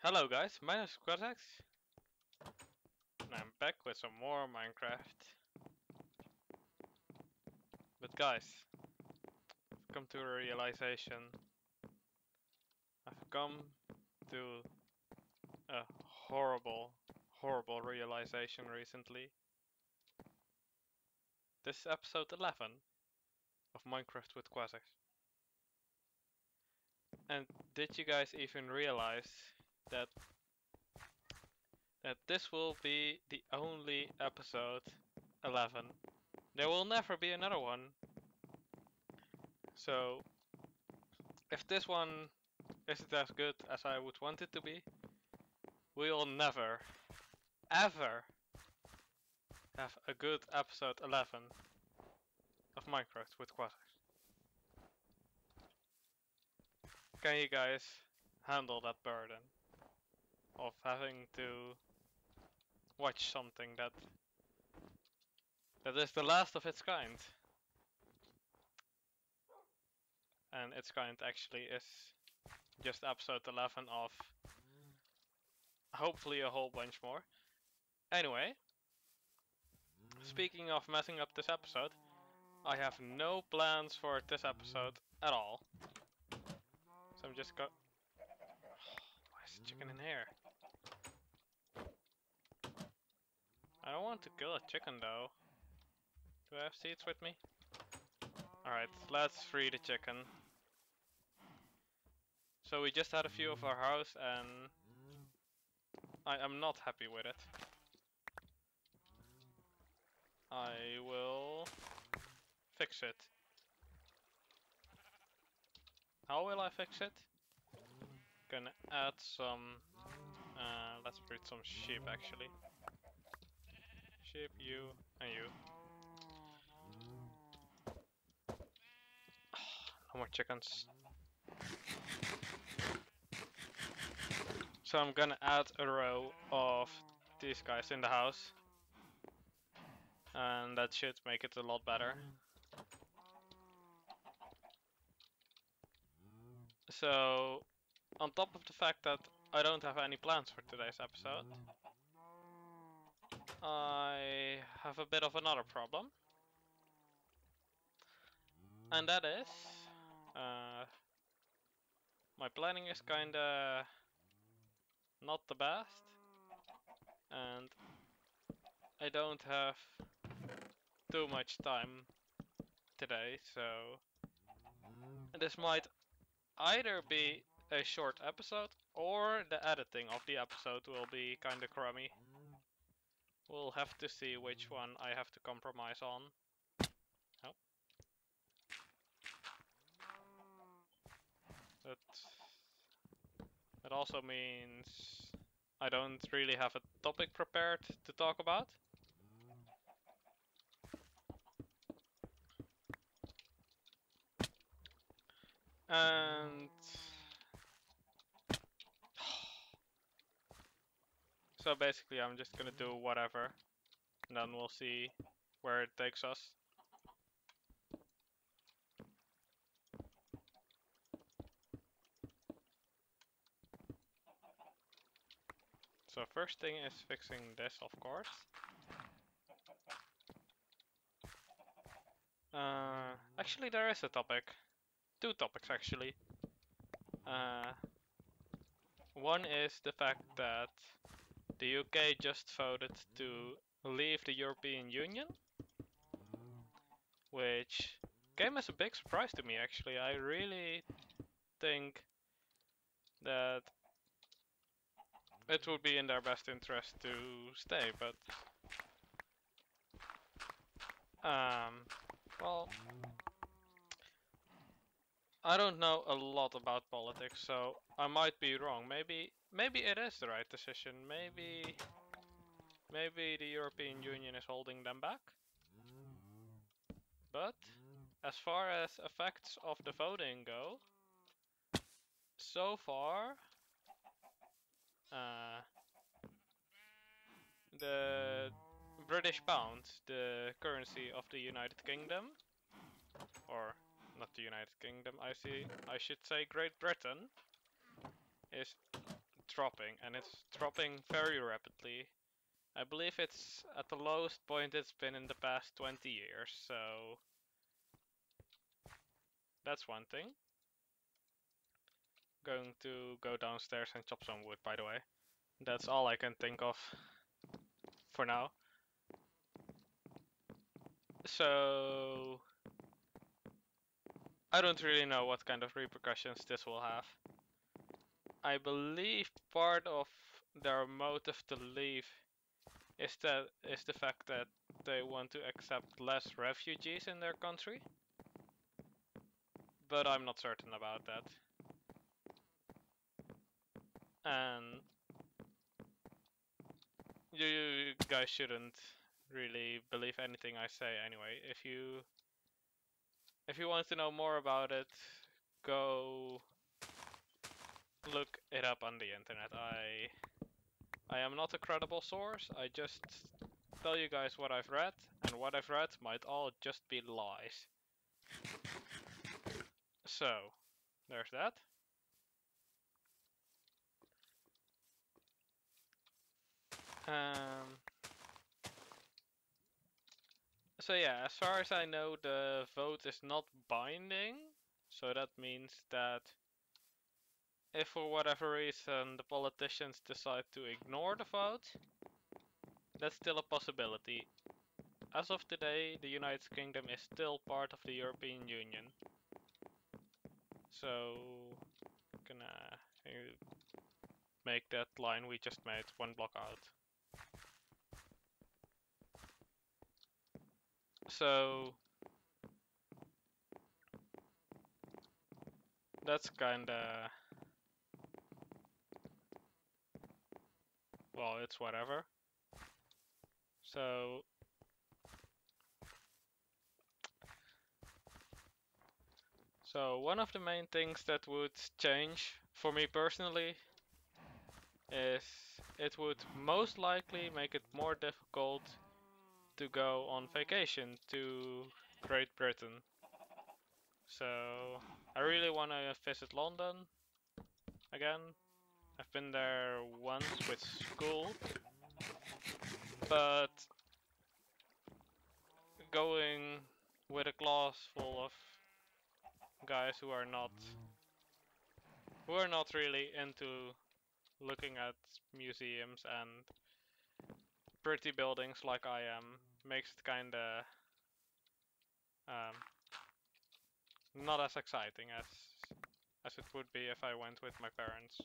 Hello guys, my name is Qasxz, and I'm back with some more Minecraft. But guys, I've come to a realization. I've come to a horrible realization recently. This is episode 11 of Minecraft with Qasxz. And did you guys even realize that this will be the only episode 11? There will never be another one. So if this one isn't as good as I would want it to be, we'll never, ever have a good episode 11 of Minecraft with Qasxz. Can you guys handle that burden of having to watch something that is the last of its kind? And its kind actually is just episode 11 of hopefully a whole bunch more. Anyway, speaking of messing up this episode, I have no plans for this episode at all. So I'm just why is the chicken in here? I don't want to kill a chicken though. Do I have seeds with me? Alright, let's free the chicken. So we just had a view of our house and I am not happy with it. I will fix it. How will I fix it? Gonna add some... let's breed some sheep actually. Sheep, you, and you. No more chickens. So I'm gonna add a row of these guys in the house. And that should make it a lot better. So, on top of the fact that I don't have any plans for today's episode, I have a bit of another problem. And that is, my planning is kinda not the best. And I don't have too much time today, so this might either be a short episode or the editing of the episode will be kinda crummy. We'll have to see which one I have to compromise on. Oh. That also means I don't really have a topic prepared to talk about. And so basically I'm just gonna do whatever, and then we'll see where it takes us. So first thing is fixing this, of course. Actually there is a topic. Two topics actually. One is the fact that the UK just voted to leave the European Union, which came as a big surprise to me actually. I really think that it would be in their best interest to stay, but well, I don't know a lot about politics, so I might be wrong. Maybe it is the right decision. Maybe the European Union is holding them back. But as far as effects of the voting go, so far the British pound, the currency of the United Kingdom, or not the United Kingdom, I should say Great Britain, is dropping, and it's dropping very rapidly. I believe it's at the lowest point it's been in the past 20 years, so that's one thing. Going to go downstairs and chop some wood, by the way. That's all I can think of for now. So I don't really know what kind of repercussions this will have. I believe part of their motive to leave is the fact that they want to accept less refugees in their country. But I'm not certain about that. And you guys shouldn't really believe anything I say anyway. If you want to know more about it, go look it up on the internet. I am not a credible source. I just tell you guys what I've read, and what I've read might all just be lies. So, there's that. So yeah, as far as I know, the vote is not binding. So that means that if for whatever reason the politicians decide to ignore the vote, that's still a possibility. As of today, the United Kingdom is still part of the European Union. So, gonna make that line we just made one block out. So, that's kinda... well, it's whatever. So, one of the main things that would change for me personally is it would most likely make it more difficult to go on vacation to Great Britain. So I really want to visit London again. I've been there once with school, but going with a class full of guys who are not really into looking at museums and pretty buildings like I am makes it kinda not as exciting as it would be if I went with my parents,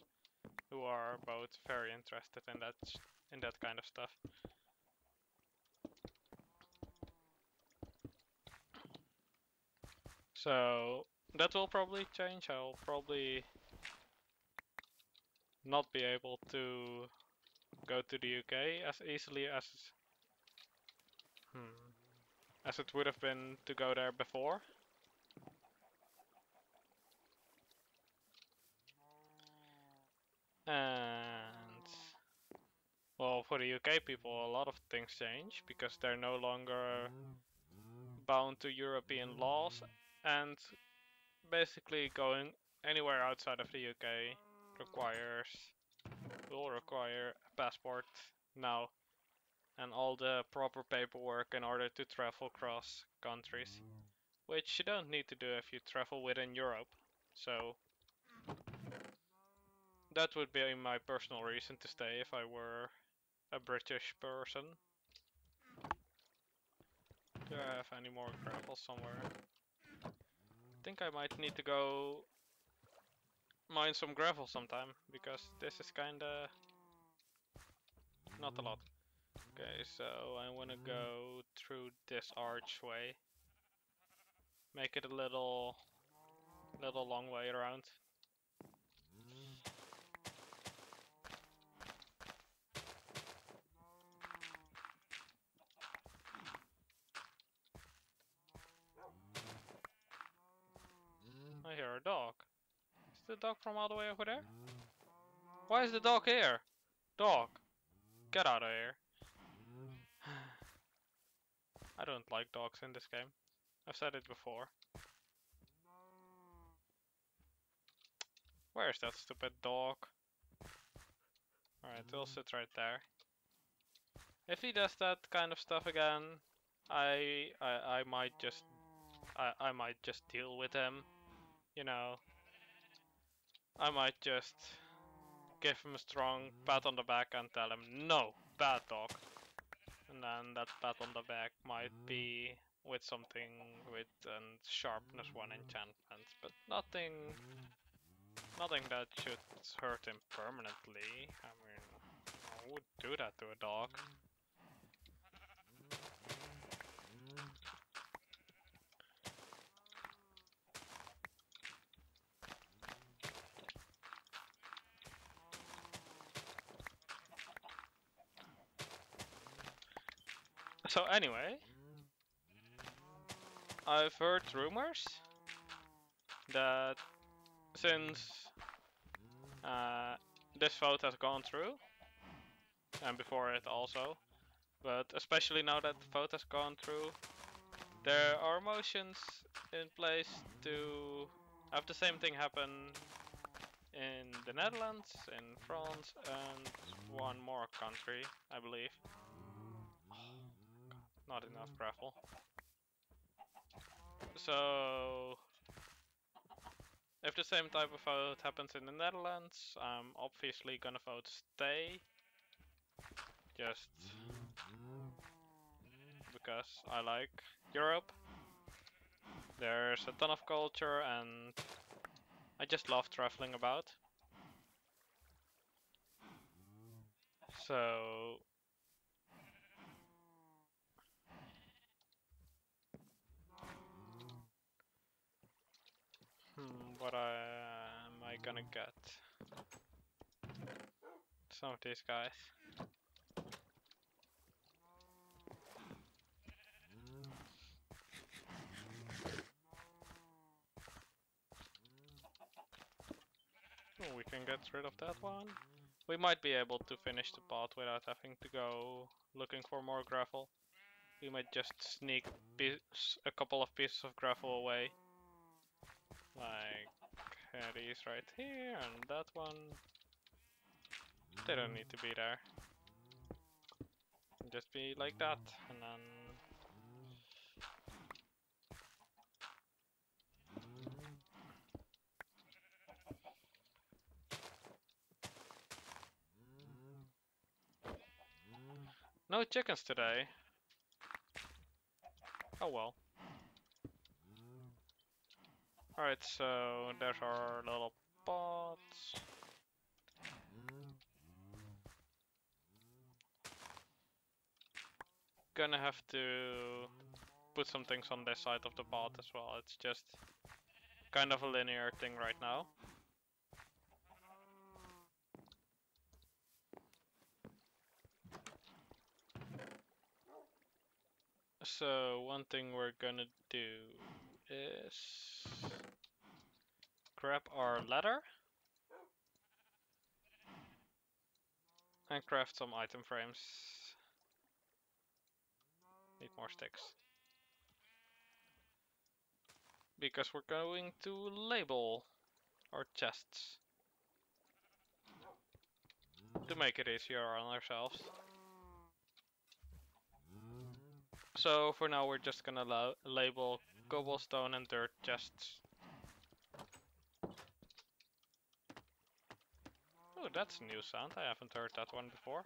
who are both very interested in that kind of stuff. So that will probably change. I'll probably not be able to go to the UK as easily as it would have been to go there before. And well, for the UK people, a lot of things change because they're no longer bound to European laws, and basically going anywhere outside of the UK will require a passport now and all the proper paperwork in order to travel across countries, which you don't need to do if you travel within Europe. So that would be my personal reason to stay if I were a British person. Do I have any more gravel somewhere? I think I might need to go mine some gravel sometime, because this is kinda not a lot. Okay, so I wanna go through this archway. Make it a little long way around. I hear a dog. Is the dog from all the way over there? Why is the dog here? Dog! Get out of here. I don't like dogs in this game. I've said it before. Where is that stupid dog? Alright, he'll sit right there. If he does that kind of stuff again, I might just I might just deal with him. You know, I might just give him a strong pat on the back and tell him no, bad dog. And then that pat on the back might be with something with sharpness 1 enchantment, but nothing that should hurt him permanently. I mean, I would do that to a dog. So anyway, I've heard rumors that since this vote has gone through, and before it also, but especially now that the vote has gone through, there are motions in place to have the same thing happen in the Netherlands, in France, and one more country, I believe. Not enough gravel. So, if the same type of vote happens in the Netherlands, I'm obviously gonna vote stay. Just because I like Europe. There's a ton of culture and I just love traveling about. So what am I gonna get? Some of these guys. Oh, we can get rid of that one. We might be able to finish the pot without having to go looking for more gravel. We might just sneak a couple of pieces of gravel away. Like these right here and that one. They don't need to be there. Just be like that and then no chickens today. Oh well. Alright, so there's our little pots. Gonna have to put some things on this side of the pot as well. It's just kind of a linear thing right now. So one thing we're gonna do is grab our ladder and craft some item frames. Need more sticks. Because we're going to label our chests to make it easier on ourselves. So for now we're just gonna label cobblestone and dirt chests. Oh, that's a new sound. I haven't heard that one before.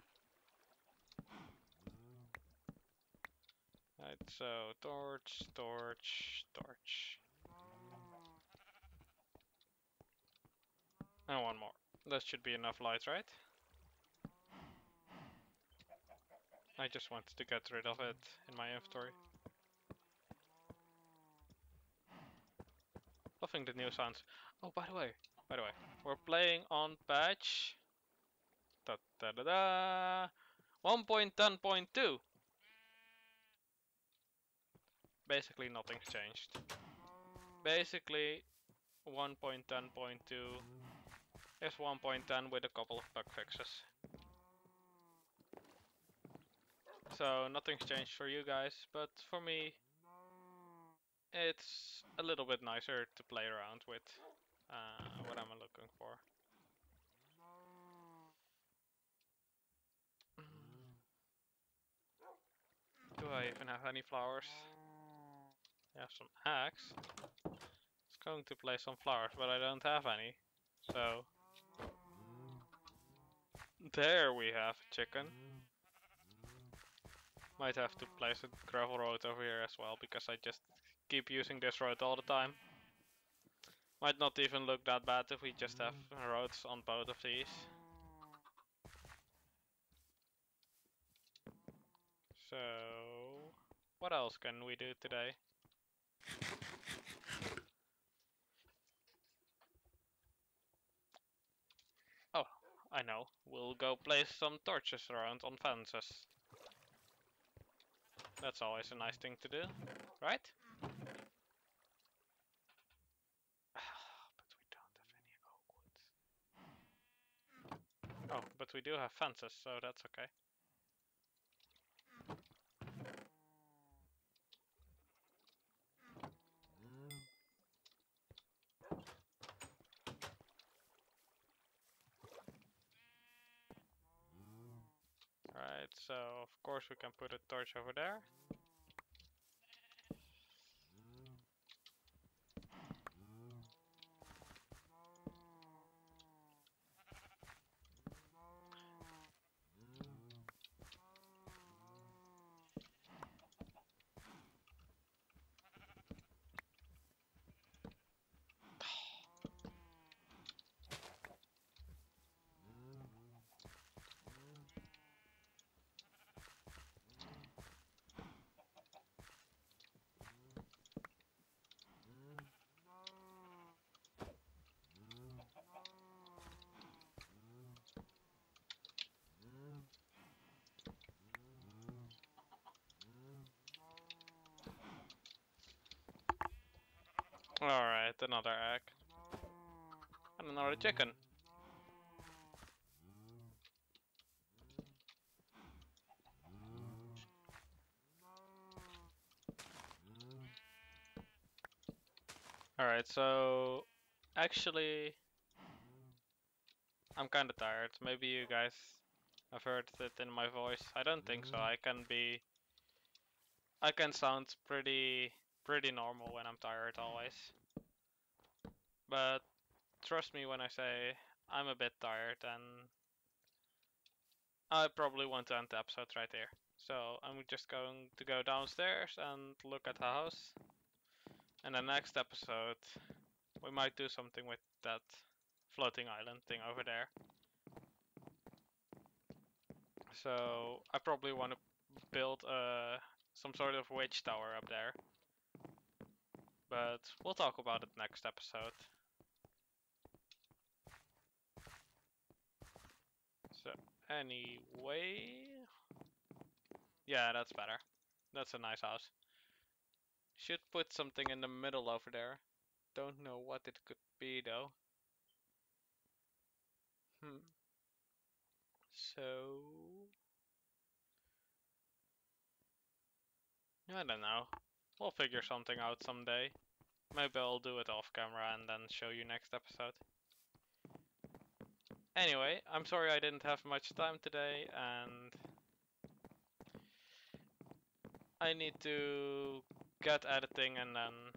Right, so torch, torch, torch. And one more. That should be enough light, right? I just wanted to get rid of it in my inventory. Loving the new sounds. Oh, by the way, we're playing on patch 1.10.2. Basically nothing's changed. Basically 1.10.2 is 1.10 with a couple of bug fixes. So nothing's changed for you guys, but for me it's a little bit nicer to play around with. What am I looking for? Do I even have any flowers? I have some eggs. It's going to place some flowers, but I don't have any. So there we have a chicken. Might have to place a gravel road over here as well, because I just keep using this road all the time. Might not even look that bad if we just have roads on both of these. So, what else can we do today? Oh, I know. We'll go place some torches around on fences. That's always a nice thing to do, right? But we don't have any oak woods. Oh, but we do have fences, so that's okay. Right, so of course we can put a torch over there. Alright, another egg. And another chicken. Alright, so actually I'm kinda tired. Maybe you guys have heard it in my voice. I don't think so. I can sound pretty normal when I'm tired always. But trust me when I say I'm a bit tired, and I probably want to end the episode right here. So I'm just going to go downstairs and look at the house. And the next episode we might do something with that floating island thing over there. So I probably want to build some sort of witch tower up there. But we'll talk about it next episode. So anyway, yeah, that's better. That's a nice house. Should put something in the middle over there. Don't know what it could be though. So I don't know. We'll figure something out someday. Maybe I'll do it off camera and then show you next episode. Anyway, I'm sorry I didn't have much time today, and I need to get editing, and then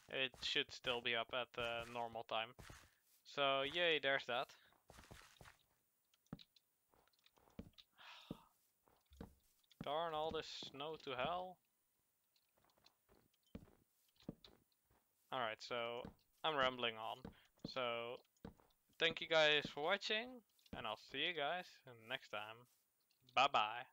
it should still be up at the normal time. So yay, there's that. Darn all this snow to hell. Alright, so I'm rambling on. So thank you guys for watching, and I'll see you guys next time. Bye bye.